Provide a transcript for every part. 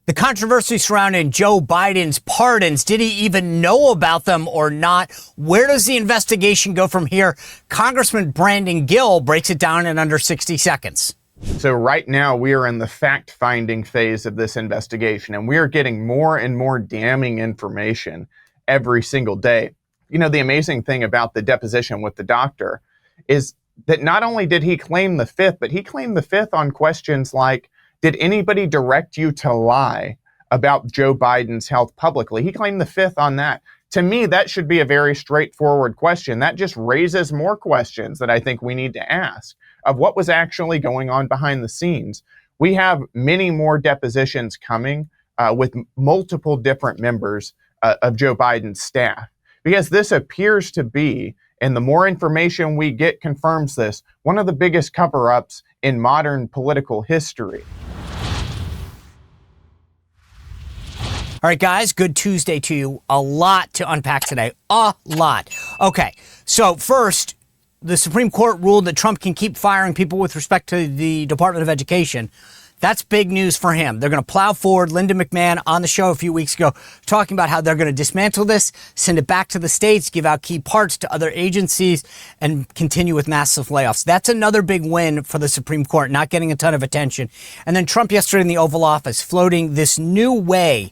The controversy surrounding Joe Biden's pardons, did he even know about them or not? Where does the investigation go from here? Congressman Brandon Gil breaks it down in under 60 seconds. So right now we are in the fact-finding phase of this investigation, and we are getting more and more damning information every single day. You know, the amazing thing about the deposition with the doctor is that not only did he claim the fifth, but he claimed the fifth on questions like, did anybody direct you to lie about Joe Biden's health publicly? He claimed the fifth on that. To me, that should be a very straightforward question. That just raises more questions that I think we need to ask of what was actually going on behind the scenes. We have many more depositions coming with multiple different members of Joe Biden's staff, because this appears to be, and the more information we get confirms this, one of the biggest cover-ups in modern political history. All right, guys, good Tuesday to you. A lot to unpack today. A lot. Okay, so first, the Supreme Court ruled that Trump can keep firing people with respect to the Department of Education. That's big news for him. They're going to plow forward. Linda McMahon on the show a few weeks ago talking about how they're going to dismantle this, send it back to the states, give out key parts to other agencies, and continue with massive layoffs. That's another big win for the Supreme Court, not getting a ton of attention. And then Trump yesterday in the Oval Office floating this new way.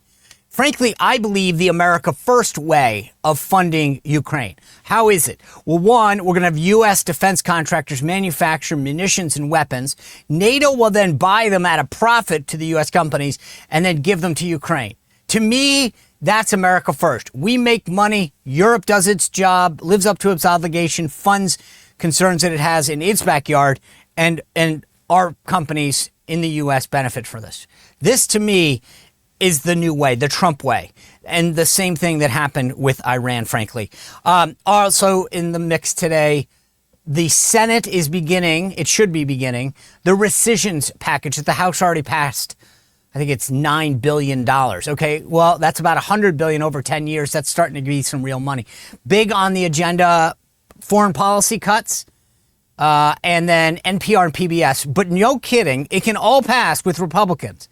Frankly, I believe the America First way of funding Ukraine. How is it? Well, one, we're going to have U.S. defense contractors manufacture munitions and weapons. NATO will then buy them at a profit to the U.S. companies and then give them to Ukraine. To me, that's America First. We make money. Europe does its job, lives up to its obligation, funds concerns that it has in its backyard, and our companies in the U.S. benefit for this. This, to me, is the new way, the Trump way, and the same thing that happened with Iran, frankly. Also in the mix today, the Senate is beginning, it should be beginning, the rescissions package that the House already passed. I think it's $9 billion. Okay, well, that's about $100 billion over 10 years. That's starting to be some real money. Big on the agenda, foreign policy cuts, and then NPR and PBS. But no kidding, it can all pass with Republicans.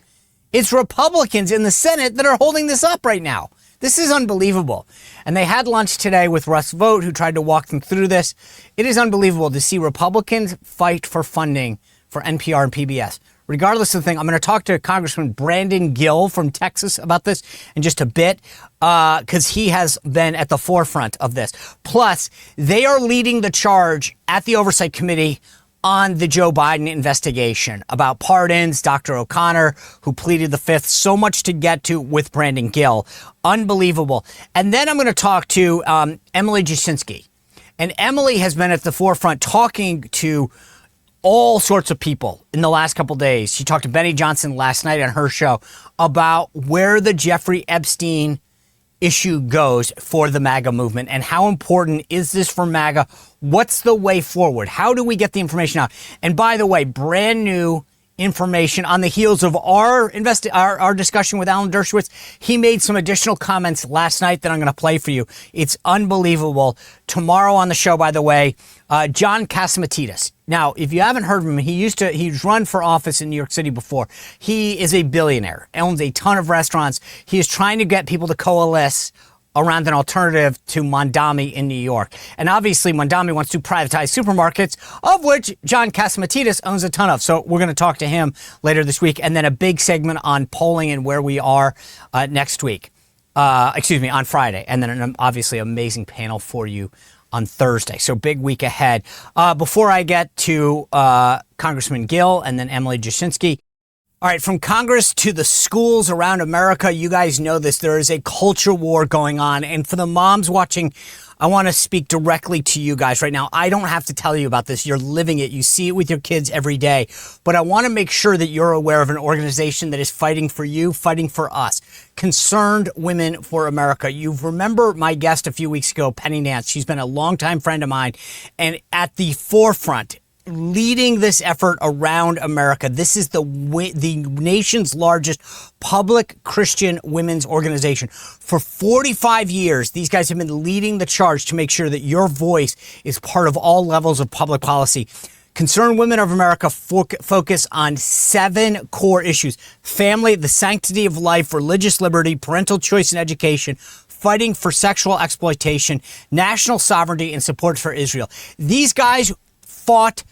It's Republicans in the Senate that are holding this up right now. This is unbelievable. And they had lunch today with Russ Vought, who tried to walk them through this. It is unbelievable to see Republicans fight for funding for NPR and PBS. Regardless of the thing, I'm going to talk to Congressman Brandon Gil from Texas about this in just a bit, because he has been at the forefront of this. Plus, they are leading the charge at the Oversight Committee on the Joe Biden investigation about pardons, Dr. O'Connor, who pleaded the fifth. So much to get to with Brandon Gil. Unbelievable. And then I'm going to talk to Emily Jasinski. And Emily has been at the forefront talking to all sorts of people in the last couple days. She talked to Benny Johnson last night on her show about where the Jeffrey Epstein issue goes for the MAGA movement and how important is this for MAGA? What's the way forward? How do we get the information out? And by the way, brand new information on the heels of our discussion with Alan Dershowitz. He made some additional comments last night that I'm going to play for you. It's unbelievable. Tomorrow on the show, by the way, John Catsimatidis. Now, if you haven't heard of him, he's run for office in New York City before. He is a billionaire, owns a ton of restaurants. He is trying to get people to coalesce around an alternative to Mandami in New York. And obviously, Mandami wants to privatize supermarkets, of which John Catsimatidis owns a ton of. So we're going to talk to him later this week. And then a big segment on polling and where we are next week. On Friday. And then an obviously amazing panel for you on Thursday. So big week ahead. Before I get to Congressman Gil and then Emily Jashinsky. All right, from Congress to the schools around America, you guys know this. There is a culture war going on. And for the moms watching, I want to speak directly to you guys right now. I don't have to tell you about this. You're living it. You see it with your kids every day. But I want to make sure that you're aware of an organization that is fighting for you, fighting for us. Concerned Women for America. You remember my guest a few weeks ago, Penny Nance. She's been a longtime friend of mine and at the forefront, leading this effort around America. This is the nation's largest public Christian women's organization. For 45 years, these guys have been leading the charge to make sure that your voice is part of all levels of public policy. Concerned Women of America focus on 7 core issues: family, the sanctity of life, religious liberty, parental choice and education, fighting for sexual exploitation, national sovereignty, and support for Israel. These guys fought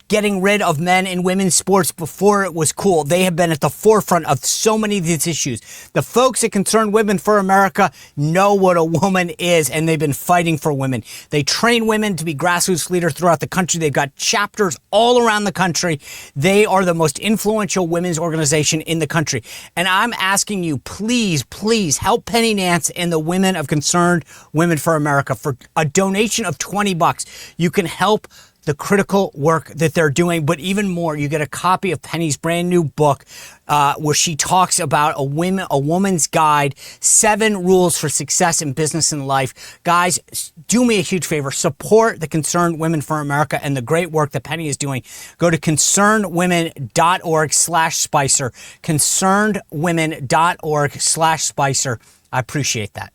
getting rid of men and women's sports before it was cool. They have been at the forefront of so many of these issues. The folks at Concerned Women for America know what a woman is, and they've been fighting for women. They train women to be grassroots leaders throughout the country. They've got chapters all around the country. They are the most influential women's organization in the country. And I'm asking you, please, please help Penny Nance and the women of Concerned Women for America. For a donation of $20, you can help the critical work that they're doing. But even more, you get a copy of Penny's brand new book where she talks about a woman's guide, 7 rules for success in business and life. Guys, do me a huge favor. Support the Concerned Women for America and the great work that Penny is doing. Go to concernedwomen.org/Spicer, concernedwomen.org/Spicer. I appreciate that.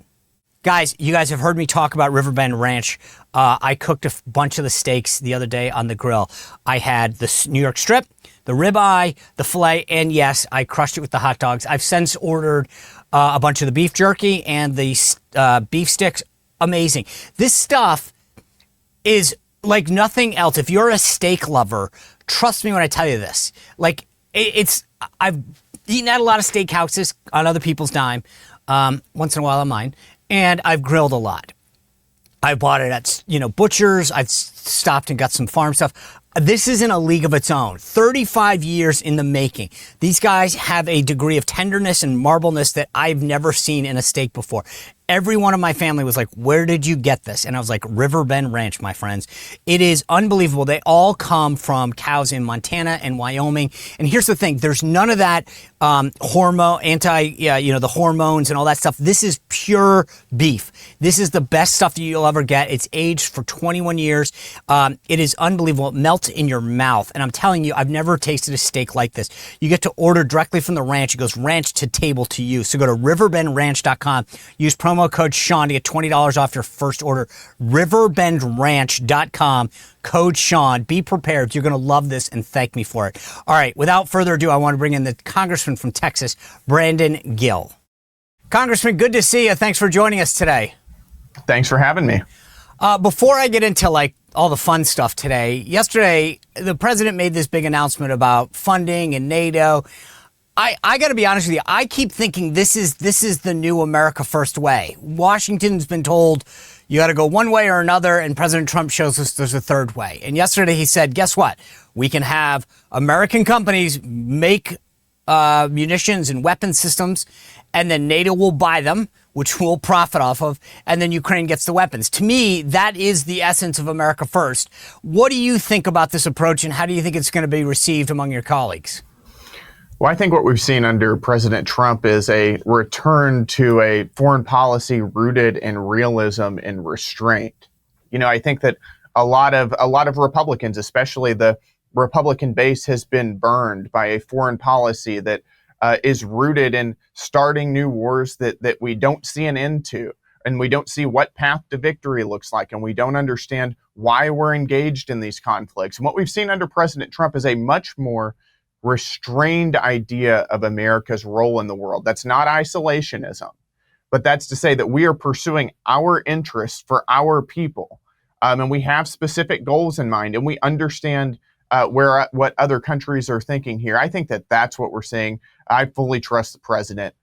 Guys, you guys have heard me talk about Riverbend Ranch. I cooked a bunch of the steaks the other day on the grill. I had the New York strip, the ribeye, the filet, and yes, I crushed it with the hot dogs. I've since ordered a bunch of the beef jerky and the beef sticks. Amazing. This stuff is like nothing else. If you're a steak lover, trust me when I tell you this. Like, I've eaten at a lot of steakhouses on other people's dime, once in a while on mine. And I've grilled a lot. I bought it at, butchers. I've stopped and got some farm stuff. This is in a league of its own. 35 years in the making. These guys have a degree of tenderness and marbleness that I've never seen in a steak before. Every one of my family was like, where did you get this? And I was like, Riverbend Ranch, my friends. It is unbelievable. They all come from cows in Montana and Wyoming. And here's the thing. There's none of that the hormones and all that stuff. This is pure beef. This is the best stuff that you'll ever get. It's aged for 21 years. It is unbelievable. It melts in your mouth. And I'm telling you, I've never tasted a steak like this. You get to order directly from the ranch. It goes ranch to table to you. So go to riverbendranch.com. Use promo code Sean to get $20 off your first order. Riverbendranch.com, code Sean. Be prepared. You're going to love this and thank me for it. All right, without further ado, I want to bring in the Congressman from Texas, Brandon Gil. Congressman, good to see you. Thanks for joining us today. Thanks for having me. Before I get into all the fun stuff today, yesterday, the president made this big announcement about funding and NATO. I got to be honest with you. I keep thinking this is the new America First way. Washington's been told you got to go one way or another, and President Trump shows us there's a third way. And yesterday he said, guess what? We can have American companies make munitions and weapon systems, and then NATO will buy them, which we'll profit off of, and then Ukraine gets the weapons. To me, that is the essence of America First. What do you think about this approach, and how do you think it's going to be received among your colleagues? Well, I think what we've seen under President Trump is a return to a foreign policy rooted in realism and restraint. I think that a lot of Republicans, especially the Republican base, has been burned by a foreign policy that is rooted in starting new wars that we don't see an end to, and we don't see what path to victory looks like, and we don't understand why we're engaged in these conflicts. And what we've seen under President Trump is a much more restrained idea of America's role in the world. That's not isolationism, but that's to say that we are pursuing our interests for our people, and we have specific goals in mind, and we understand what other countries are thinking here. I think that that's what we're seeing. I fully trust the president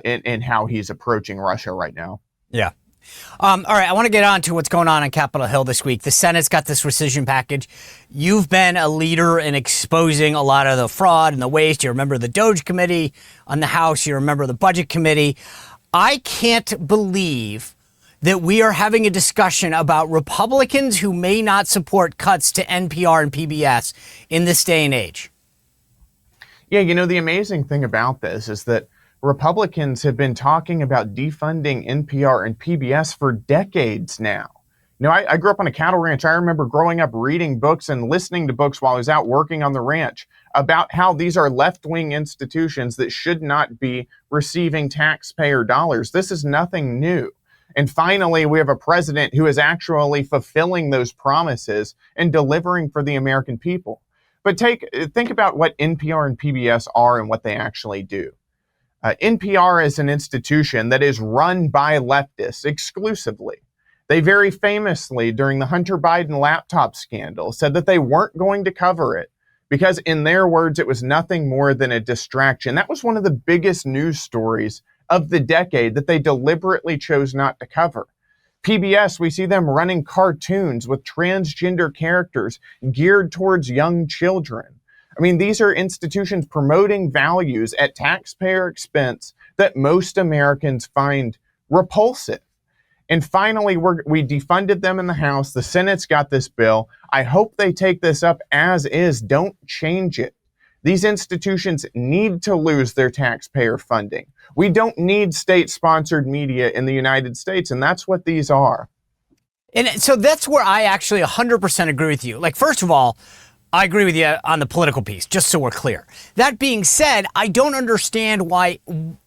in how he's approaching Russia right now. Yeah. All right, I want to get on to what's going on Capitol Hill this week. The Senate's got this rescission package. You've been a leader in exposing a lot of the fraud and the waste. You remember the DOGE committee on the House. You remember the budget committee. I can't believe that we are having a discussion about Republicans who may not support cuts to NPR and PBS in this day and age. Yeah, the amazing thing about this is that Republicans have been talking about defunding NPR and PBS for decades now. I grew up on a cattle ranch. I remember growing up reading books and listening to books while I was out working on the ranch about how these are left-wing institutions that should not be receiving taxpayer dollars. This is nothing new. And finally, we have a president who is actually fulfilling those promises and delivering for the American people. But think about what NPR and PBS are and what they actually do. NPR is an institution that is run by leftists exclusively. They very famously, during the Hunter Biden laptop scandal, said that they weren't going to cover it because, in their words, it was nothing more than a distraction. That was one of the biggest news stories of the decade that they deliberately chose not to cover. PBS, we see them running cartoons with transgender characters geared towards young children. I mean, these are institutions promoting values at taxpayer expense that most Americans find repulsive. And finally, we defunded them in the House. The Senate's got this bill. I hope they take this up as is. Don't change it. These institutions need to lose their taxpayer funding. We don't need state-sponsored media in the United States, and that's what these are. And so that's where I actually 100% agree with you. Like, first of all, I agree with you on the political piece, just so we're clear. That being said, I don't understand why,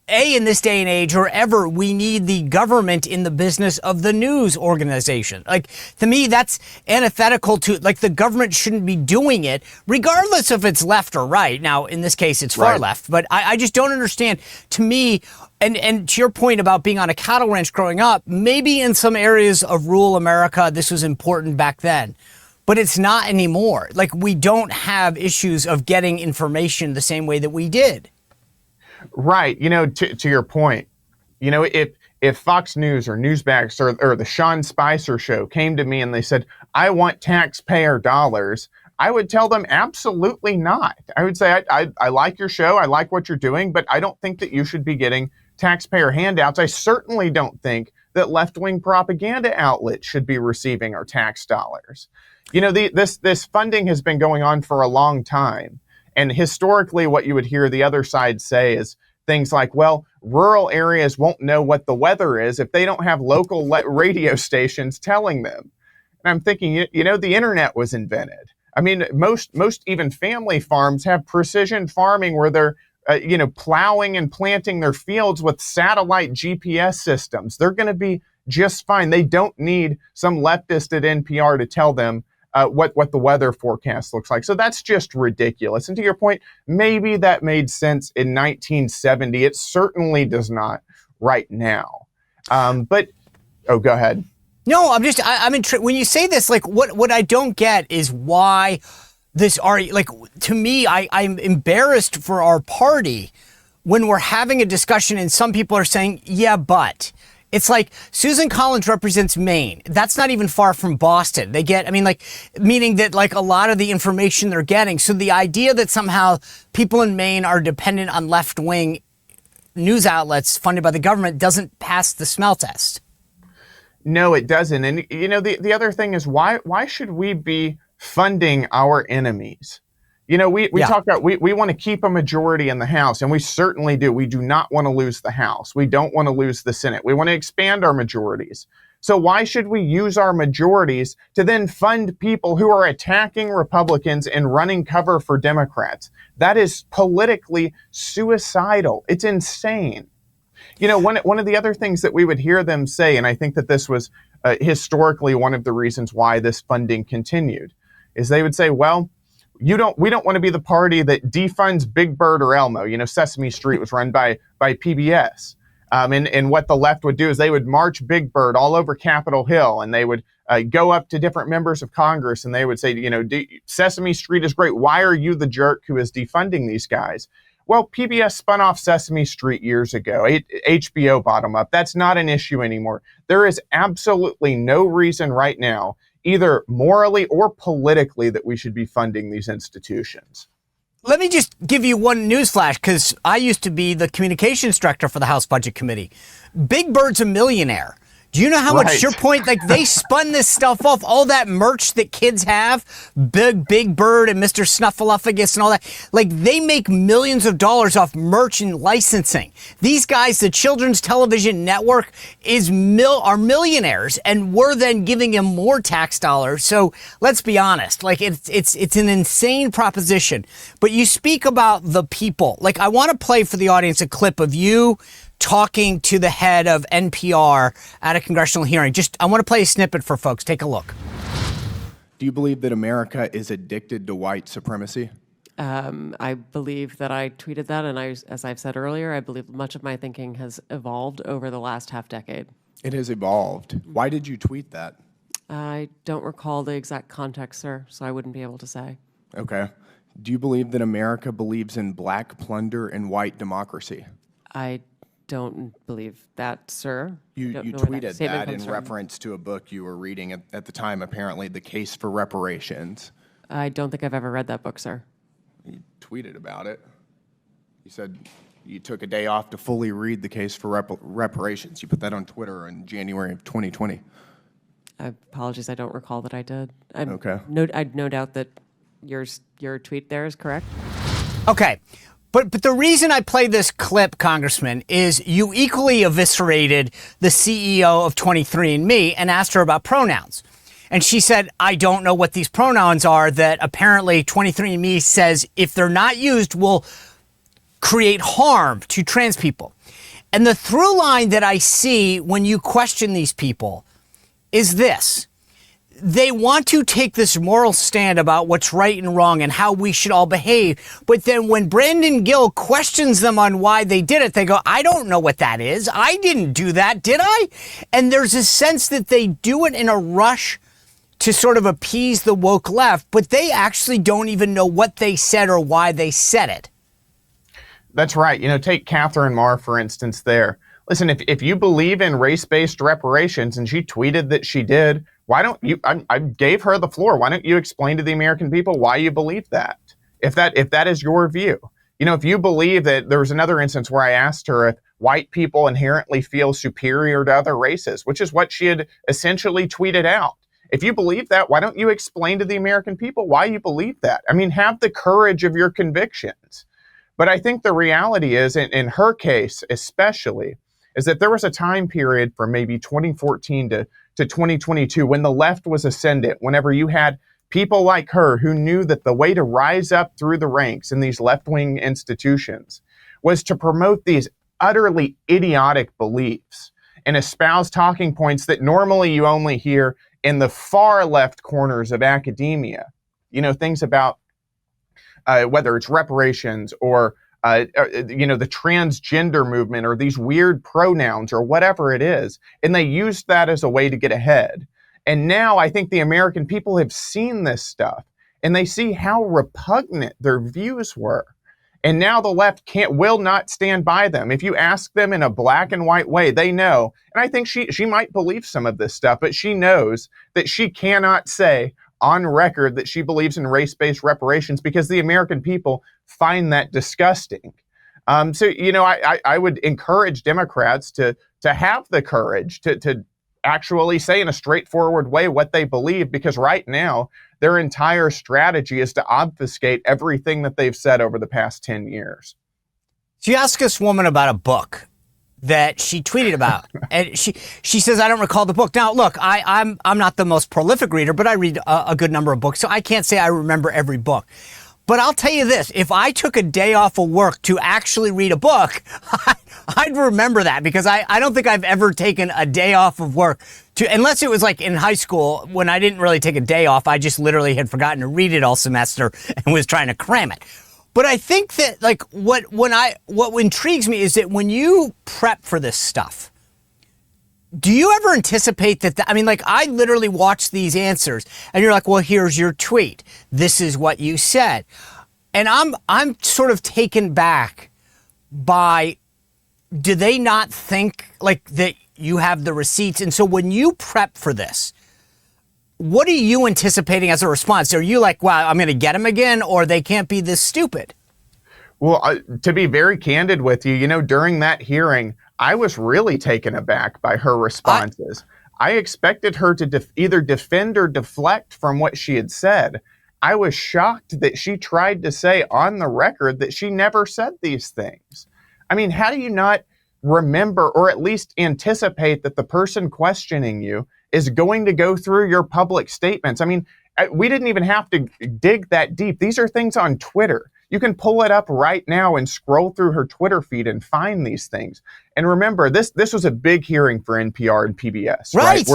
in this day and age or ever, we need the government in the business of the news organization. Like, to me, that's antithetical to, like, the government shouldn't be doing it, regardless if it's left or right. Now, in this case, it's far left, but I just don't understand. To me, and to your point about being on a cattle ranch growing up, maybe in some areas of rural America, this was important back then. But it's not anymore. Like, we don't have issues of getting information the same way that we did. Right. You know, to your point, you know, if Fox News or Newsmax or the Sean Spicer show came to me and they said, I want taxpayer dollars, I would tell them absolutely not. I would say, I like your show. I like what you're doing, but I don't think that you should be getting taxpayer handouts. I certainly don't think that left-wing propaganda outlets should be receiving our tax dollars. You know, this funding has been going on for a long time. And historically, what you would hear the other side say is things like, well, rural areas won't know what the weather is if they don't have local radio stations telling them. And I'm thinking, you know, the internet was invented. I mean, most even family farms have precision farming where they're, plowing and planting their fields with satellite GPS systems. They're going to be just fine. They don't need some leftist at NPR to tell them what the weather forecast looks like. So that's just ridiculous. And to your point, maybe that made sense in 1970. It certainly does not right now. But go ahead. No, I'm intrigued. When you say this, like, what I don't get is why this like, to me, I'm embarrassed for our party when we're having a discussion and some people are saying, yeah, but. It's like Susan Collins represents Maine. That's not even far from Boston. They get, meaning that like a lot of the information they're getting. So the idea that somehow people in Maine are dependent on left-wing news outlets funded by the government doesn't pass the smell test. No, it doesn't. And, you know, the other thing is why should we be funding our enemies? You know, we talk about, we want to keep a majority in the House, and we certainly do. We do not want to lose the House. We don't want to lose the Senate. We want to expand our majorities. So why should we use our majorities to then fund people who are attacking Republicans and running cover for Democrats? That is politically suicidal. It's insane. You know, one of the other things that we would hear them say, and I think that this was historically one of the reasons why this funding continued, is they would say, well, we don't want to be the party that defunds Big Bird or Elmo. You know, Sesame Street was run by PBS. And what the left would do is they would march Big Bird all over Capitol Hill, and they would go up to different members of Congress, and they would say, you know, Sesame Street is great. Why are you the jerk who is defunding these guys? Well, PBS spun off Sesame Street years ago. HBO bought them up. That's not an issue anymore. There is absolutely no reason right now, either morally or politically, that we should be funding these institutions. Let me just give you one newsflash, because I used to be the communications director for the House Budget Committee. Big Bird's a millionaire. Do you know how much, your point, like they spun this stuff off, all that merch that kids have, Big Bird and Mr. Snuffleupagus and all that, like they make millions of dollars off merch and licensing. These guys, the Children's Television Network are millionaires, and we're then giving them more tax dollars. So let's be honest, like it's an insane proposition. But you speak about the people. Like I want to play for the audience a clip of you talking to the head of NPR at a congressional hearing. I want to play a snippet for folks. Take a look. Do you believe that America is addicted to white supremacy? I believe that I tweeted that, and as I've said earlier, I believe much of my thinking has evolved over the last half decade. It has evolved. Why did you tweet that? I don't recall the exact context, sir, so I wouldn't be able to say. Okay. Do you believe that America believes in black plunder and white democracy? I don't believe that, sir. You tweeted that in reference to a book you were reading at the time, apparently, The Case for Reparations. I don't think I've ever read that book, sir. You tweeted about it. You said you took a day off to fully read The Case for Reparations. You put that on Twitter in January of 2020. Apologies, I don't recall that I did. Okay. I'd no doubt that your tweet there is correct. Okay. But the reason I play this clip, Congressman, is you equally eviscerated the CEO of 23andMe and asked her about pronouns. And she said, I don't know what these pronouns are that apparently 23andMe says if they're not used will create harm to trans people. And the through line that I see when you question these people is this. They want to take this moral stand about what's right and wrong and how we should all behave. But then when Brandon Gil questions them on why they did it, they go, I don't know what that is. I didn't do that, did I? And there's a sense that they do it in a rush to sort of appease the woke left, but they actually don't even know what they said or why they said it. That's right. Take Katherine Maher, for instance, there. Listen, if you believe in race-based reparations, and she tweeted that she did, why don't you, I gave her the floor. Why don't you explain to the American people why you believe that? If that is your view. If you believe that, there was another instance where I asked her if white people inherently feel superior to other races, which is what she had essentially tweeted out. If you believe that, why don't you explain to the American people why you believe that? Have the courage of your convictions. But I think the reality is, in her case especially, is that there was a time period from maybe 2014 to 2022 when the left was ascendant, whenever you had people like her who knew that the way to rise up through the ranks in these left-wing institutions was to promote these utterly idiotic beliefs and espouse talking points that normally you only hear in the far left corners of academia. Things about whether it's reparations or the transgender movement or these weird pronouns or whatever it is. And they used that as a way to get ahead. And now I think the American people have seen this stuff and they see how repugnant their views were. And now the left will not stand by them. If you ask them in a black and white way, they know. And I think she might believe some of this stuff, but she knows that she cannot say on record that she believes in race-based reparations because the American people find that disgusting. I would encourage Democrats to have the courage to actually say in a straightforward way what they believe, because right now their entire strategy is to obfuscate everything that they've said over the past 10 years. So you ask this woman about a book that she tweeted about, and she says, I don't recall the book. Now, look, I'm not the most prolific reader, but I read a good number of books, so I can't say I remember every book. But I'll tell you this, if I took a day off of work to actually read a book, I'd remember that, because I don't think I've ever taken a day off of work unless it was like in high school when I didn't really take a day off. I just literally had forgotten to read it all semester and was trying to cram it. But I think that what intrigues me is that when you prep for this stuff, do you ever anticipate that? I literally watch these answers and you're like, well, here's your tweet. This is what you said. And I'm sort of taken back by, do they not think that you have the receipts? And so when you prep for this, what are you anticipating as a response? Are you like, wow, I'm going to get him again, or they can't be this stupid? Well, to be very candid with you, during that hearing, I was really taken aback by her responses. I expected her to either defend or deflect from what she had said. I was shocked that she tried to say on the record that she never said these things. How do you not remember or at least anticipate that the person questioning you is going to go through your public statements? We didn't even have to dig that deep. These are things on Twitter. You can pull it up right now and scroll through her Twitter feed and find these things. And remember, this was a big hearing for NPR and PBS, right?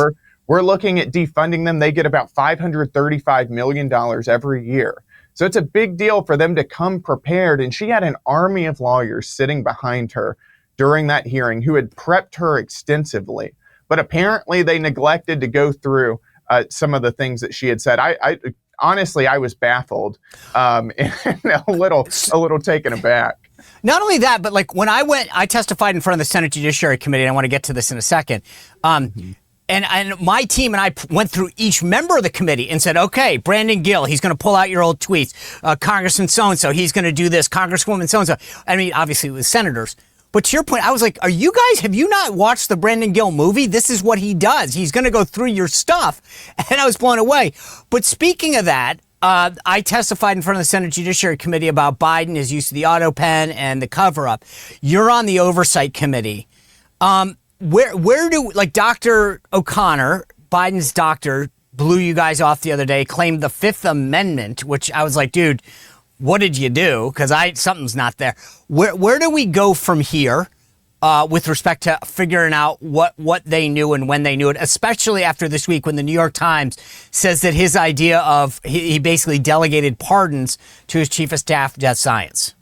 We're looking at defunding them. They get about $535 million every year. So it's a big deal for them to come prepared. And she had an army of lawyers sitting behind her during that hearing who had prepped her extensively. But apparently they neglected to go through some of the things that she had said. Honestly, I was baffled and a little taken aback. Not only that, but like when I testified in front of the Senate Judiciary Committee, and I want to get to this in a second. And my team and I went through each member of the committee and said, okay, Brandon Gil, he's going to pull out your old tweets. Congressman so-and-so, he's going to do this. Congresswoman so-and-so. I mean, obviously it was senators. But to your point, I was like, have you not watched the Brandon Gil movie? This is what he does. He's going to go through your stuff. And I was blown away. But speaking of that, I testified in front of the Senate Judiciary Committee about Biden, his use of the Autopen and the cover-up. You're on the Oversight Committee. Where do, like Dr. O'Connor, Biden's doctor, blew you guys off the other day, claimed the Fifth Amendment, which I was like, dude, what did you do? Because something's not there. Where do we go from here with respect to figuring out what they knew and when they knew it, especially after this week when the New York Times says that his idea of he basically delegated pardons to his chief of staff, Jeff Zients?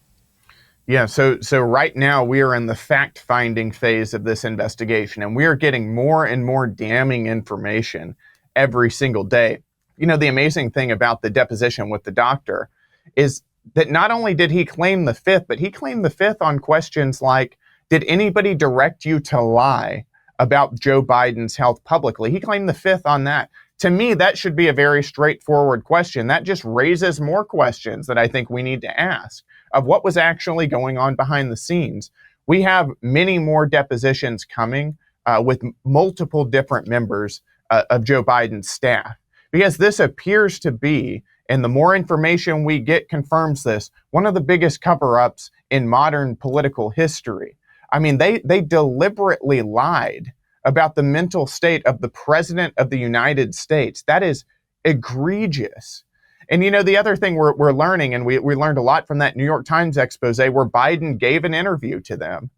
Yeah, so right now we are in the fact-finding phase of this investigation, and we are getting more and more damning information every single day. You know, the amazing thing about the deposition with the doctor is that not only did he claim the Fifth, but he claimed the Fifth on questions like, did anybody direct you to lie about Joe Biden's health publicly? He claimed the Fifth on that. To me, that should be a very straightforward question. That just raises more questions that I think we need to ask of what was actually going on behind the scenes. We have many more depositions coming with multiple different members of Joe Biden's staff, because this appears to be, and the more information we get confirms this, one of the biggest cover-ups in modern political history. I mean, they deliberately lied about the mental state of the president of the United States. That is egregious. And, you know, the other thing we're learning, and we learned a lot from that New York Times expose where Biden gave an interview to them,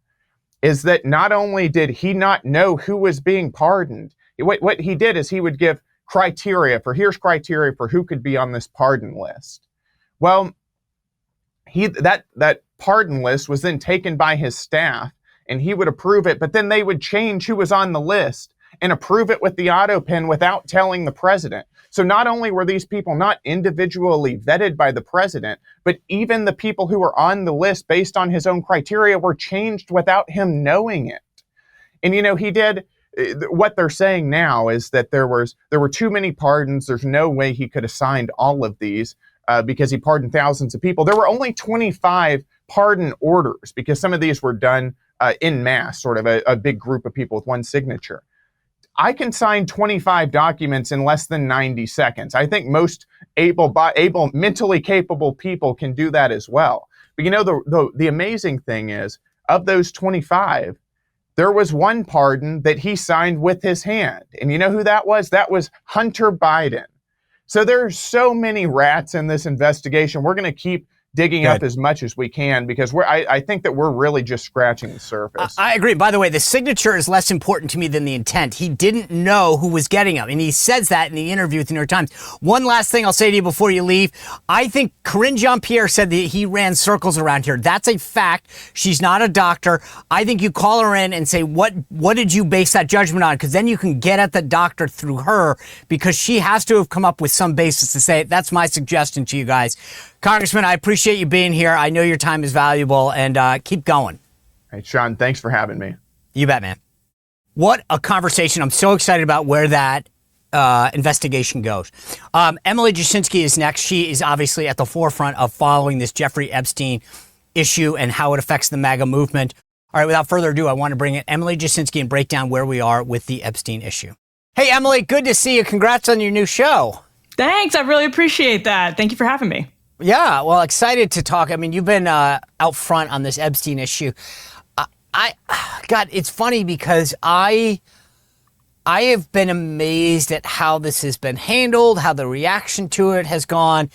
is that not only did he not know who was being pardoned, what he did is he would give here's criteria for who could be on this pardon list. Well, that pardon list was then taken by his staff, and he would approve it, but then they would change who was on the list and approve it with the Autopen without telling the president. So not only were these people not individually vetted by the president, but even the people who were on the list based on his own criteria were changed without him knowing it. And, you know, he did. What they're saying now is that there were too many pardons. There's no way he could have signed all of these because he pardoned thousands of people. There were only 25 pardon orders because some of these were done en masse, sort of a big group of people with one signature. I can sign 25 documents in less than 90 seconds. I think most able, mentally capable people can do that as well. But you know, the amazing thing is, of those 25, there was one pardon that he signed with his hand. And you know who that was? That was Hunter Biden. So there's so many rats in this investigation. We're going to keep digging up as much as we can because I think that we're really just scratching the surface. I agree. By the way, the signature is less important to me than the intent. He didn't know who was getting them, and he says that in the interview with the New York Times. One last thing I'll say to you before you leave. I think Karine Jean-Pierre said that he ran circles around here. That's a fact. She's not a doctor. I think you call her in and say, what did you base that judgment on? Because then you can get at the doctor through her, because she has to have come up with some basis to say it. That's my suggestion to you guys. Congressman, I appreciate you being here. I know your time is valuable, and keep going. Hey, Sean, thanks for having me. You bet, man. What a conversation. I'm so excited about where that investigation goes. Emily Jasinski is next. She is obviously at the forefront of following this Jeffrey Epstein issue and how it affects the MAGA movement. All right, without further ado, I want to bring in Emily Jasinski and break down where we are with the Epstein issue. Hey, Emily, good to see you. Congrats on your new show. Thanks. I really appreciate that. Thank you for having me. Yeah, well, excited to talk. I mean, you've been out front on this Epstein issue. God, it's funny because I have been amazed at how this has been handled, how the reaction to it has gone.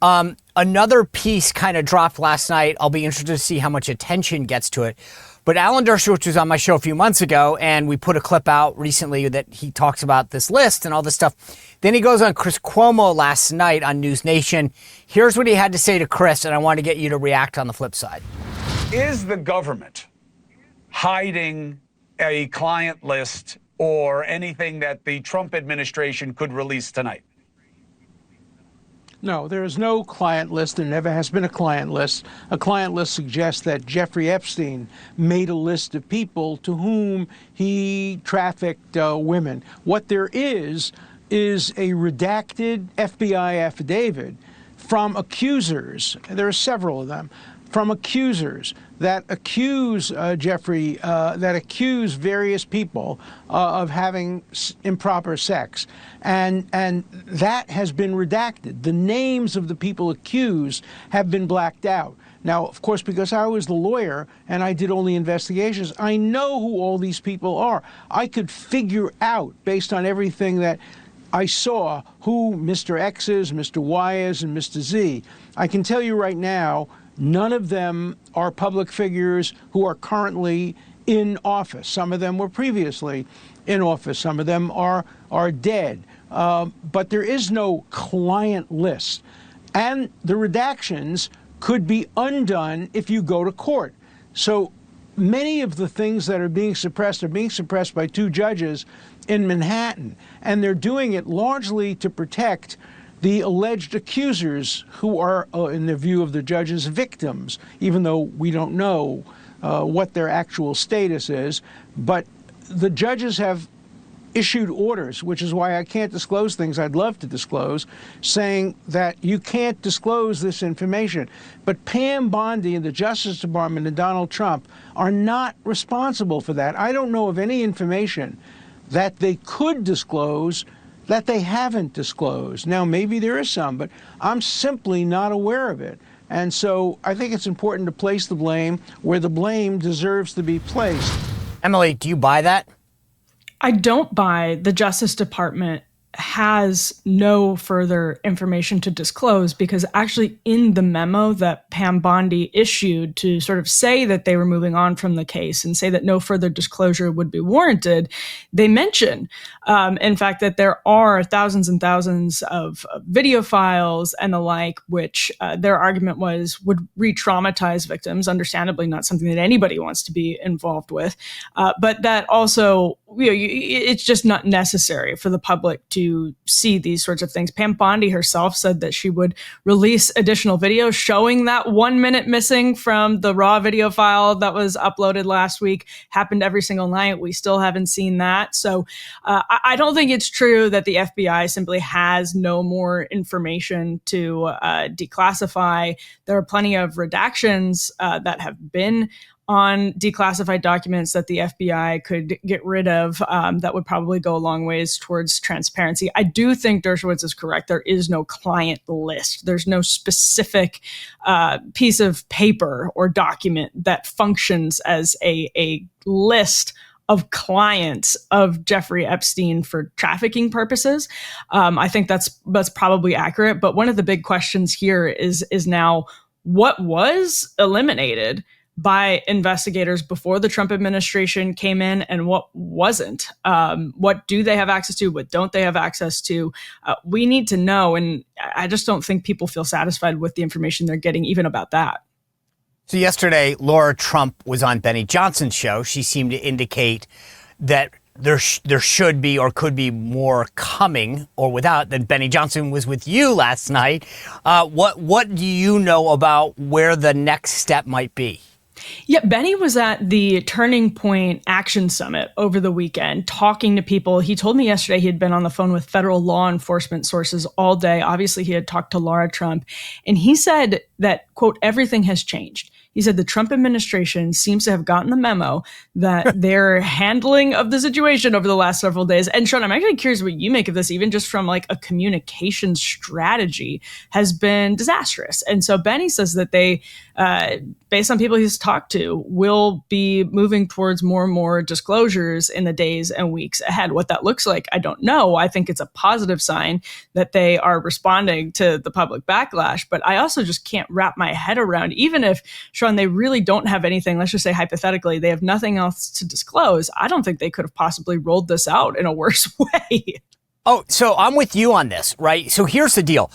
Another piece kind of dropped last night. I'll be interested to see how much attention gets to it. But Alan Dershowitz was on my show a few months ago, and we put a clip out recently that he talks about this list and all this stuff. Then he goes on Chris Cuomo last night on News Nation. Here's what he had to say to Chris, and I want to get you to react on the flip side. Is the government hiding a client list or anything that the Trump administration could release tonight? No, there is no client list. There never has been a client list. A client list suggests that Jeffrey Epstein made a list of people to whom he trafficked women. What there is a redacted FBI affidavit from accusers. There are several of them. From accusers that accuse that accuse various people of having improper sex, and that has been redacted. The names of the people accused have been blacked out. Now, of course, because I was the lawyer and I did only investigations, I know who all these people are. I could figure out, based on everything that I saw, who Mr. X is, Mr. Y is, and Mr. Z. I can tell you right now, none of them are public figures who are currently in office. Some of them were previously in office. Some of them are dead. But there is no client list. And the redactions could be undone if you go to court. So many of the things that are being suppressed by two judges in Manhattan. And they're doing it largely to protect the alleged accusers who are, in the view of the judges, victims, even though we don't know what their actual status is. But the judges have issued orders, which is why I can't disclose things I'd love to disclose, saying that you can't disclose this information. But Pam Bondi and the Justice Department and Donald Trump are not responsible for that. I don't know of any information that they could disclose that they haven't disclosed. Now, maybe there is some, but I'm simply not aware of it. And so I think it's important to place the blame where the blame deserves to be placed. Emily, do you buy that? I don't buy the Justice Department has no further information to disclose, because actually in the memo that Pam Bondi issued to sort of say that they were moving on from the case and say that no further disclosure would be warranted, they mention, in fact, that there are thousands and thousands of video files and the like, which their argument was would re-traumatize victims, understandably not something that anybody wants to be involved with, but that also, it's just not necessary for the public to see these sorts of things. Pam Bondi herself said that she would release additional videos showing that 1 minute missing from the raw video file that was uploaded last week. Happened every single night. We still haven't seen that. So I don't think it's true that the FBI simply has no more information to declassify. There are plenty of redactions that have been on declassified documents that the FBI could get rid of, that would probably go a long ways towards transparency. I do think Dershowitz is correct. There is no client list. There's no specific piece of paper or document that functions as a list of clients of Jeffrey Epstein for trafficking purposes. I think that's probably accurate. But one of the big questions here is now what was eliminated by investigators before the Trump administration came in and what wasn't. What do they have access to? What don't they have access to? We need to know. And I just don't think people feel satisfied with the information they're getting, even about that. So yesterday, Lara Trump was on Benny Johnson's show. She seemed to indicate that there should be or could be more coming or without. That Benny Johnson was with you last night. What do you know about where the next step might be? Yeah, Benny was at the Turning Point Action Summit over the weekend talking to people. He told me yesterday he had been on the phone with federal law enforcement sources all day. Obviously, he had talked to Lara Trump. And he said that, quote, everything has changed. He said the Trump administration seems to have gotten the memo that their handling of the situation over the last several days. And Sean, I'm actually curious what you make of this, even just from like a communication strategy, has been disastrous. And so Benny says that they based on people he's talked to, will be moving towards more and more disclosures in the days and weeks ahead. What that looks like, I don't know. I think it's a positive sign that they are responding to the public backlash. But I also just can't wrap my head around, even if, Sean, they really don't have anything, let's just say hypothetically, they have nothing else to disclose. I don't think they could have possibly rolled this out in a worse way. Oh, so I'm with you on this, right? So here's the deal.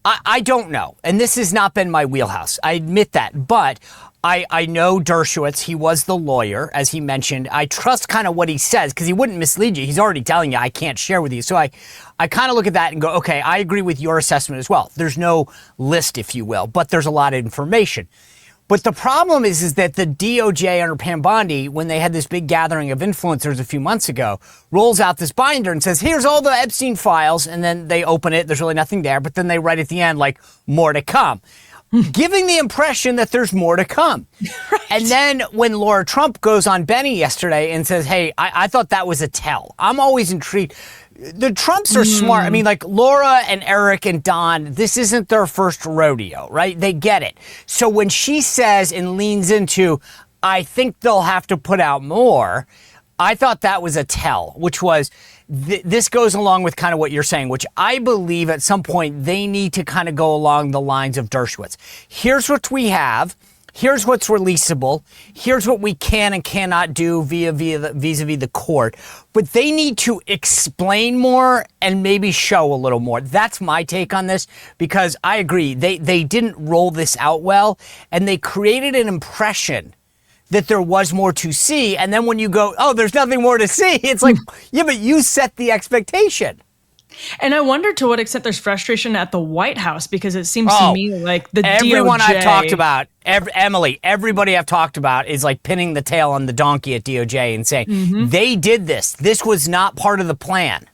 I don't know. And this has not been my wheelhouse. I admit that. But I know Dershowitz. He was the lawyer, as he mentioned. I trust kind of what he says because he wouldn't mislead you. He's already telling you I can't share with you. So I kind of look at that and go, okay, I agree with your assessment as well. There's no list, if you will, but there's a lot of information. But the problem is that the DOJ under Pam Bondi, when they had this big gathering of influencers a few months ago, rolls out this binder and says, here's all the Epstein files. And then they open it. There's really nothing there. But then they write at the end, like, more to come, giving the impression that there's more to come. Right. And then when Lara Trump goes on Benny yesterday and says, hey, I thought that was a tell. I'm always intrigued. The Trumps are smart. I mean, like Laura and Eric and Don, this isn't their first rodeo, right? They get it. So when she says and leans into, I think they'll have to put out more, I thought that was a tell, which was, this goes along with kind of what you're saying, which I believe at some point they need to kind of go along the lines of Dershowitz. Here's what we have. Here's what's releasable. Here's what we can and cannot do vis-a-vis the court. But they need to explain more and maybe show a little more. That's my take on this, because I agree. They didn't roll this out well, and they created an impression that there was more to see. And then when you go, oh, there's nothing more to see, it's like, yeah, but you set the expectation. And I wonder to what extent there's frustration at the White House, because it seems to me like the everyone DOJ... I've talked about, Emily, everybody I've talked about is like pinning the tail on the donkey at DOJ and saying, they did this. This was not part of the plan.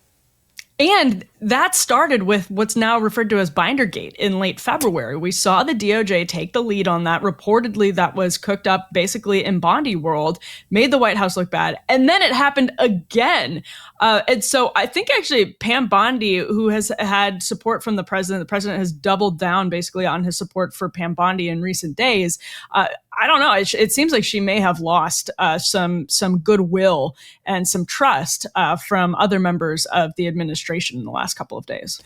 And that started with what's now referred to as Bindergate in late February. We saw the DOJ take the lead on that. Reportedly, that was cooked up basically in Bondi world, made the White House look bad. And then it happened again. And so I think actually Pam Bondi, who has had support from the president has doubled down basically on his support for Pam Bondi in recent days. I don't know. It seems like she may have lost some goodwill and some trust from other members of the administration in the last couple of days.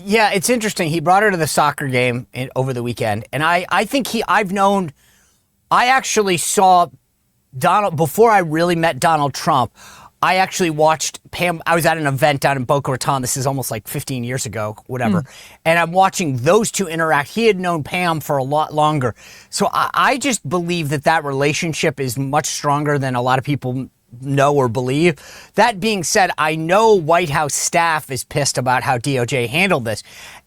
Yeah, it's interesting. He brought her to the soccer game over the weekend. And I think I actually saw Donald, before I really met Donald Trump, I actually watched Pam. I was at an event down in Boca Raton. This is almost like 15 years ago, whatever. And I'm watching those two interact. He had known Pam for a lot longer. So I just believe that relationship is much stronger than a lot of people know or believe. That being said, I know White House staff is pissed about how DOJ handled this.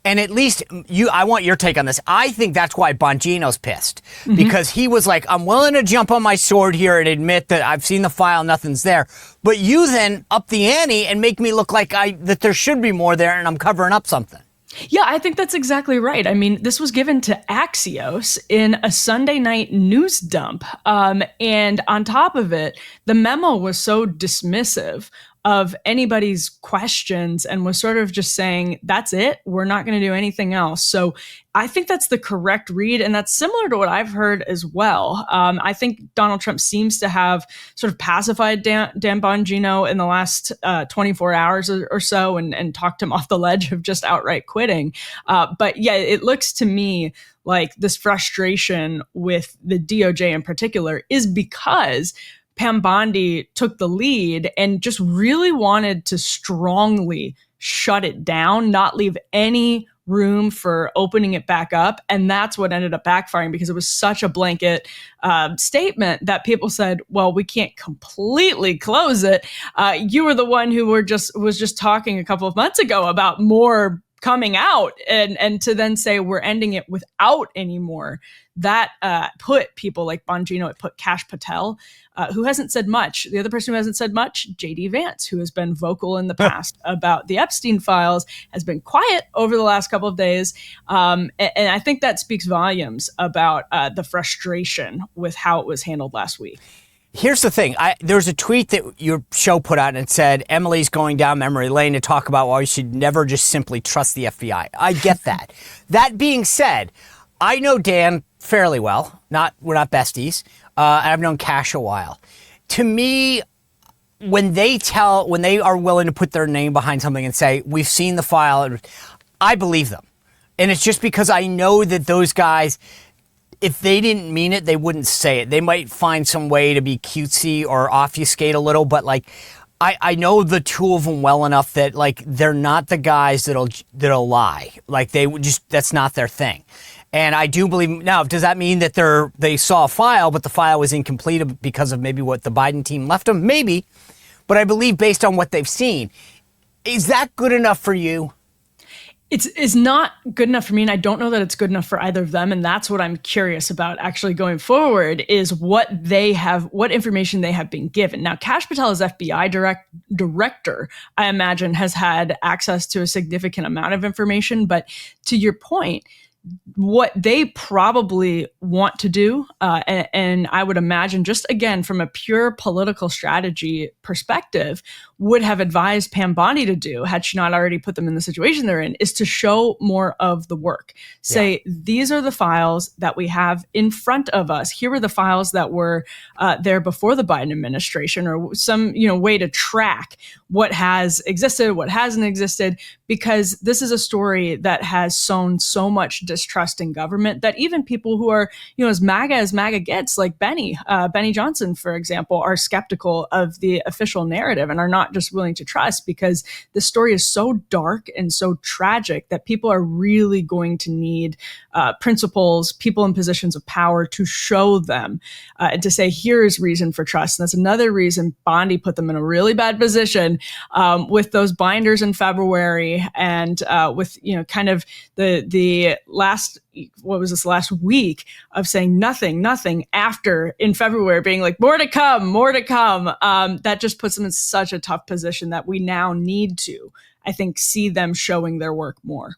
And at least I want your take on this. I think that's why Bongino's pissed, because he was like, I'm willing to jump on my sword here and admit that I've seen the file, nothing's there. But you then up the ante and make me look like that there should be more there and I'm covering up something. Yeah, I think that's exactly right. I mean, this was given to Axios in a Sunday night news dump. And on top of it, the memo was so dismissive of anybody's questions and was sort of just saying, that's it, we're not going to do anything else. So I think that's the correct read. And that's similar to what I've heard as well. I think Donald Trump seems to have sort of pacified Dan Bongino in the last 24 hours or so and talked him off the ledge of just outright quitting. But yeah, it looks to me like this frustration with the DOJ in particular is because Pam Bondi took the lead and just really wanted to strongly shut it down, not leave any room for opening it back up. And that's what ended up backfiring, because it was such a blanket statement that people said, well, we can't completely close it. You were the one who was just talking a couple of months ago about more coming out, and to then say we're ending it without any more. That put people like Bongino, it put Kash Patel, who hasn't said much. The other person who hasn't said much, J.D. Vance, who has been vocal in the past about the Epstein files, has been quiet over the last couple of days. And I think that speaks volumes about the frustration with how it was handled last week. Here's the thing. There's a tweet that your show put out and it said, Emily's going down memory lane to talk about why you should never just simply trust the FBI. I get that. That being said, I know Dan fairly well. We're not besties. I've known Cash a while. To me, when they are willing to put their name behind something and say, we've seen the file, I believe them. And it's just because I know that those guys, if they didn't mean it, they wouldn't say it. They might find some way to be cutesy or obfuscate a little, but like, I know the two of them well enough that like they're not the guys that'll lie. Like that's not their thing. And I do believe now. Does that mean that they saw a file, but the file was incomplete because of maybe what the Biden team left them? Maybe, but I believe based on what they've seen, is that good enough for you? It's not good enough for me, and I don't know that it's good enough for either of them. And that's what I'm curious about actually going forward is what information they have been given. Now, Kash Patel as FBI director, I imagine, has had access to a significant amount of information. But to your point, what they probably want to do, and I would imagine just again from a pure political strategy perspective, would have advised Pam Bondi to do, had she not already put them in the situation they're in, is to show more of the work. Say, these are the files that we have in front of us. Here are the files that were there before the Biden administration, or some way to track what has existed, what hasn't existed, because this is a story that has sown so much distrust in government that even people who are, as MAGA gets, like Benny Johnson, for example, are skeptical of the official narrative and are not just willing to trust, because the story is so dark and so tragic that people are really going to need principles, people in positions of power to show them and to say, here is reason for trust. And that's another reason Bondi put them in a really bad position with those binders in February and with, kind of the last week of saying nothing after in February being like, more to come. That just puts them in such a tough position that we now need to, I think, see them showing their work more.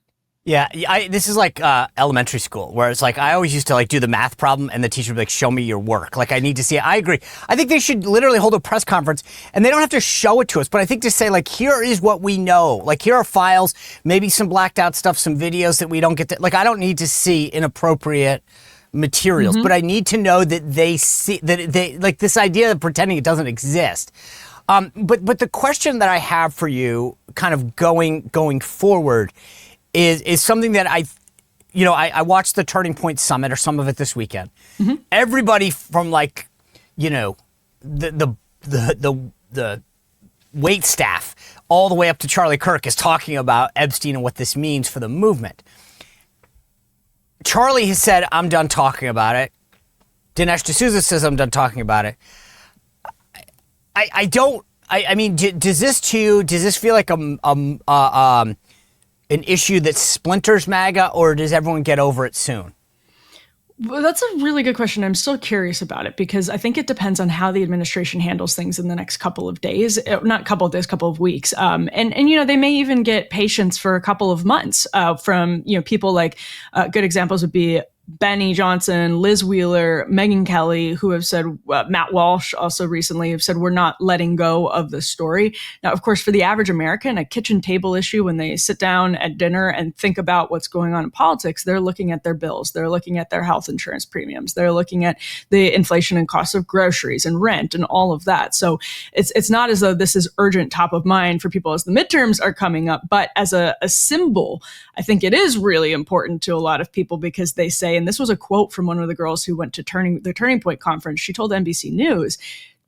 Yeah, this is like elementary school, where it's like I always used to like do the math problem and the teacher would be like, show me your work. Like I need to see it. I agree. I think they should literally hold a press conference and they don't have to show it to us. But I think to say like, here is what we know. Like here are files, maybe some blacked out stuff, some videos that we don't get to. Like I don't need to see inappropriate materials, but I need to know that they see that they like this idea of pretending it doesn't exist. But the question that I have for you kind of going forward is something that I watched the Turning Point Summit or some of it this weekend. Mm-hmm. Everybody from like, the wait staff all the way up to Charlie Kirk is talking about Epstein and what this means for the movement. Charlie has said, I'm done talking about it. Dinesh D'Souza says, I'm done talking about it. I mean, does this feel like an issue that splinters MAGA, or does everyone get over it soon? Well, that's a really good question. I'm still curious about it because I think it depends on how the administration handles things in the next couple of days, not couple of days, couple of weeks. And they may even get patience for a couple of months from, people like good examples would be Benny Johnson, Liz Wheeler, Megyn Kelly, who have said, Matt Walsh also recently have said, we're not letting go of the story. Now, of course, for the average American, a kitchen table issue, when they sit down at dinner and think about what's going on in politics, they're looking at their bills. They're looking at their health insurance premiums. They're looking at the inflation and cost of groceries and rent and all of that. So it's not as though this is urgent top of mind for people as the midterms are coming up, but as a symbol, I think it is really important to a lot of people because they say, and this was a quote from one of the girls who went to the Turning Point conference. She told NBC News,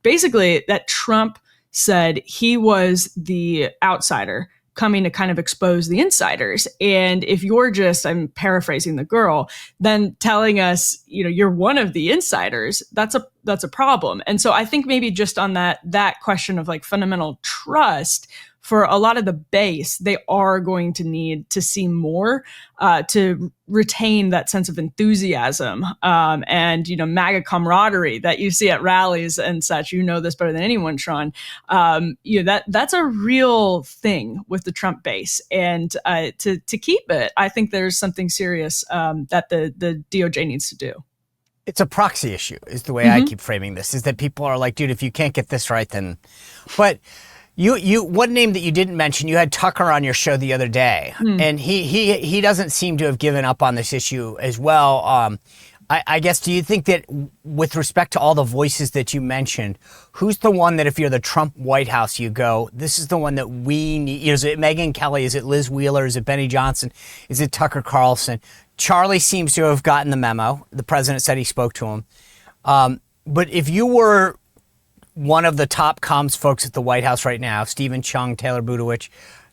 basically, that Trump said he was the outsider coming to kind of expose the insiders. And if you're just, I'm paraphrasing the girl, then telling us, you're one of the insiders, that's a problem. And so I think maybe just on that question of like fundamental trust, for a lot of the base, they are going to need to see more to retain that sense of enthusiasm and, MAGA camaraderie that you see at rallies and such. You know this better than anyone, Sean. That's a real thing with the Trump base. And to keep it, I think there's something serious that the DOJ needs to do. It's a proxy issue is the way I keep framing this, is that people are like, dude, if you can't get this right, then... But... One name that you didn't mention, you had Tucker on your show the other day, and he doesn't seem to have given up on this issue as well. I guess, do you think that with respect to all the voices that you mentioned, who's the one that if you're the Trump White House, you go, this is the one that we need? Is it Megyn Kelly? Is it Liz Wheeler? Is it Benny Johnson? Is it Tucker Carlson? Charlie seems to have gotten the memo. The president said he spoke to him. But if you were one of the top comms folks at the White House right now, Stephen Chung, Taylor Budowich,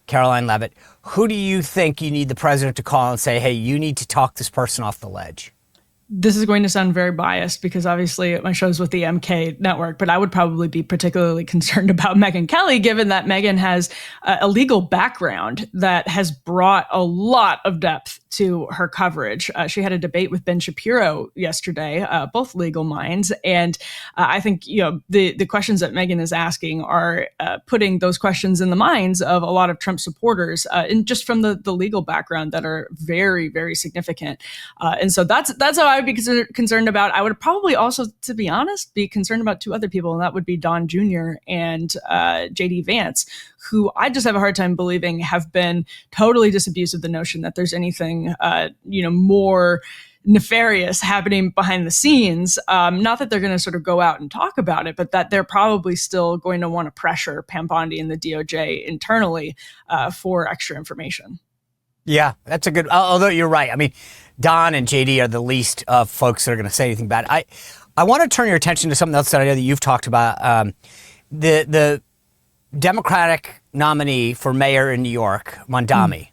Caroline Leavitt, who do you think you need the president to call and say, hey, you need to talk this person off the ledge? This is going to sound very biased because obviously my show's with the MK network, but I would probably be particularly concerned about Megyn Kelly, given that Megyn has a legal background that has brought a lot of depth to her coverage. She had a debate with Ben Shapiro yesterday, both legal minds. And I think, the questions that Megyn is asking are putting those questions in the minds of a lot of Trump supporters, and just from the legal background that are very, very significant. And so that's how I would be concerned about. I would probably also, to be honest, be concerned about two other people, and that would be Don Jr. and J.D. Vance, who I just have a hard time believing have been totally disabused of the notion that there's anything, more nefarious happening behind the scenes. Not that they're going to sort of go out and talk about it, but that they're probably still going to want to pressure Pam Bondi and the DOJ internally for extra information. Yeah, that's a good, although you're right. I mean, Don and JD are the least of folks that are going to say anything bad. I want to turn your attention to something else that I know that you've talked about. The Democratic nominee for mayor in New York, Mandami.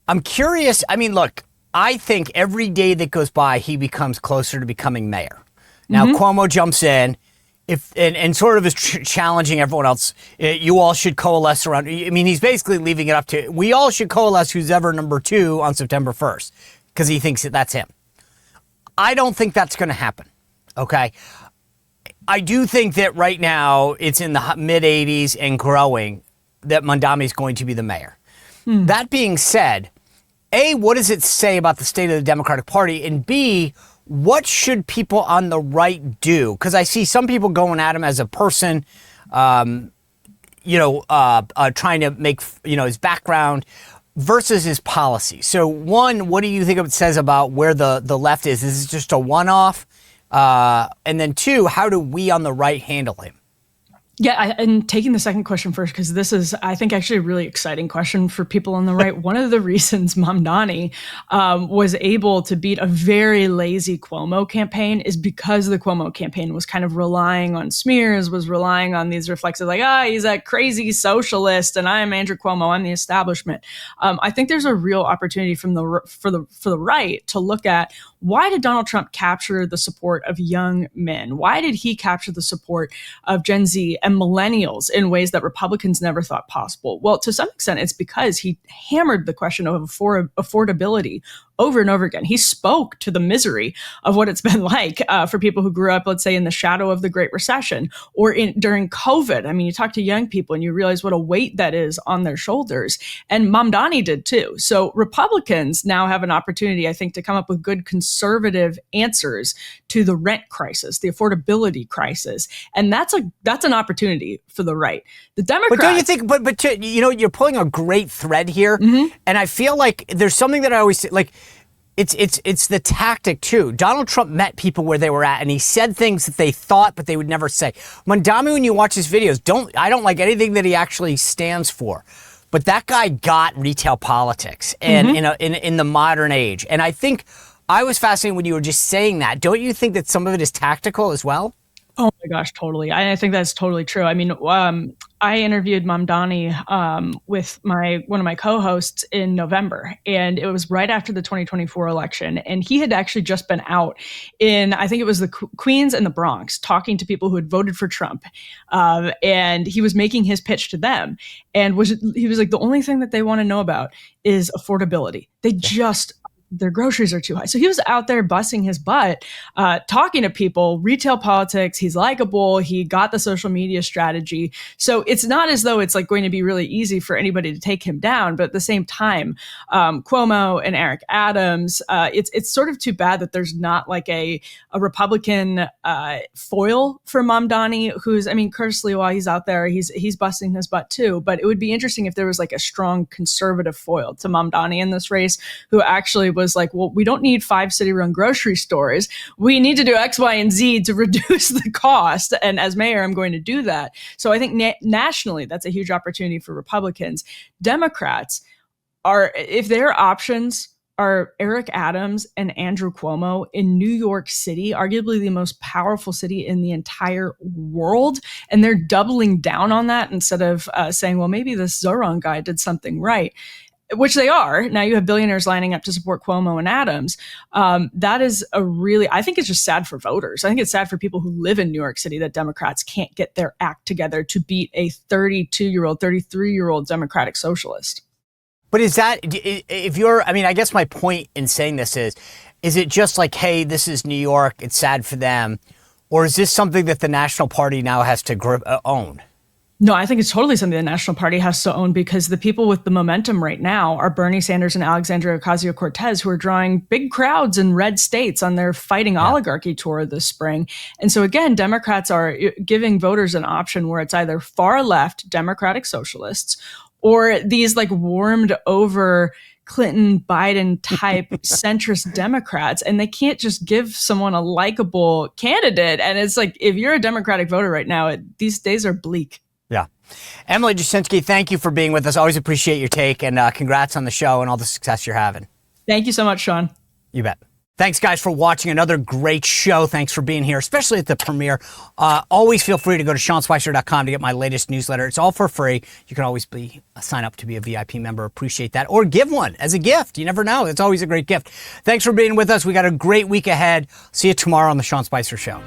I'm curious. I mean, look, I think every day that goes by, he becomes closer to becoming mayor. Now, Cuomo jumps in and sort of is challenging everyone else. You all should coalesce around. I mean, he's basically leaving it up to, we all should coalesce who's ever number 2 on September 1st because he thinks that that's him. I don't think that's going to happen. Okay. I do think that right now it's in the mid 80s and growing that Mandami is going to be the mayor. That being said, A, what does it say about the state of the Democratic Party? And B, what should people on the right do? Because I see some people going at him as a person, trying to make, his background versus his policy. So one, what do you think it says about where the left is? Is it just a one-off? And then two, how do we on the right handle him? Yeah, and taking the second question first, because this is, I think, actually a really exciting question for people on the right. One of the reasons Mamdani was able to beat a very lazy Cuomo campaign is because the Cuomo campaign was kind of relying on smears, was relying on these reflexive, like, he's that crazy socialist, and I'm Andrew Cuomo, I'm the establishment. I think there's a real opportunity for the right to look at, why did Donald Trump capture the support of young men? Why did he capture the support of Gen Z and millennials in ways that Republicans never thought possible? Well, to some extent, it's because he hammered the question of affordability over and over again. He spoke to the misery of what it's been like for people who grew up, let's say, in the shadow of the Great Recession or during COVID. I mean, you talk to young people and you realize what a weight that is on their shoulders. And Mamdani did too. So Republicans now have an opportunity, I think, to come up with good conservative answers to the rent crisis, the affordability crisis. And that's an opportunity for the right. The Democrats. But don't you think, but you're pulling a great thread here. And I feel like there's something that I always say, like, it's the tactic too. Donald Trump met people where they were at, and he said things that they thought, but they would never say. Mandami, when you watch his videos, I don't like anything that he actually stands for. But that guy got retail politics and in the modern age. And I think I was fascinated when you were just saying that. Don't you think that some of it is tactical as well? Oh my gosh, totally. I think that's totally true. I mean, I interviewed Mamdani with one of my co-hosts in November, and it was right after the 2024 election. And he had actually just been out in, I think it was the Queens and the Bronx, talking to people who had voted for Trump. And he was making his pitch to them. And he was like, the only thing that they want to know about is affordability. They just their groceries are too high. So he was out there busting his butt, talking to people, retail politics. He's likable. He got the social media strategy. So it's not as though it's like going to be really easy for anybody to take him down. But at the same time, Cuomo and Eric Adams, it's sort of too bad that there's not like a Republican foil for Mamdani, who's, I mean, courteously, while he's out there, he's busting his butt too. But it would be interesting if there was like a strong conservative foil to Mamdani in this race, who actually was like, well, we don't need 5 city-run grocery stores. We need to do X, Y, and Z to reduce the cost. And as mayor, I'm going to do that. So I think nationally, that's a huge opportunity for Republicans. Democrats are, if their options are Eric Adams and Andrew Cuomo in New York City, arguably the most powerful city in the entire world, and they're doubling down on that instead of saying, well, maybe this Zohran guy did something right, which they are. Now you have billionaires lining up to support Cuomo and Adams. That is I think it's just sad for voters. I think it's sad for people who live in New York City that Democrats can't get their act together to beat a 32-year-old, 33-year-old Democratic socialist. But is that, if you're, I mean, I guess my point in saying this is it just like, hey, this is New York, it's sad for them, or is this something that the National Party now has to own? No, I think it's totally something the National Party has to own, because the people with the momentum right now are Bernie Sanders and Alexandria Ocasio-Cortez, who are drawing big crowds in red states on their Fighting Oligarchy tour this spring. And so again, Democrats are giving voters an option where it's either far left Democratic socialists or these like warmed over Clinton, Biden type centrist Democrats, and they can't just give someone a likable candidate. And it's like, if you're a Democratic voter right now, these days are bleak. Yeah. Emily Jasinski, thank you for being with us. Always appreciate your take, and congrats on the show and all the success you're having. Thank you so much, Sean. You bet. Thanks, guys, for watching another great show. Thanks for being here, especially at the premiere. Always feel free to go to SeanSpicer.com to get my latest newsletter. It's all for free. You can always sign up to be a VIP member. Appreciate that. Or give one as a gift. You never know. It's always a great gift. Thanks for being with us. We got a great week ahead. See you tomorrow on the Sean Spicer Show.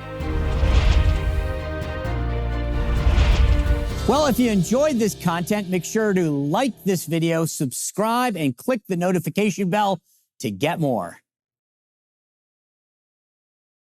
Well, if you enjoyed this content, make sure to like this video, subscribe, and click the notification bell to get more.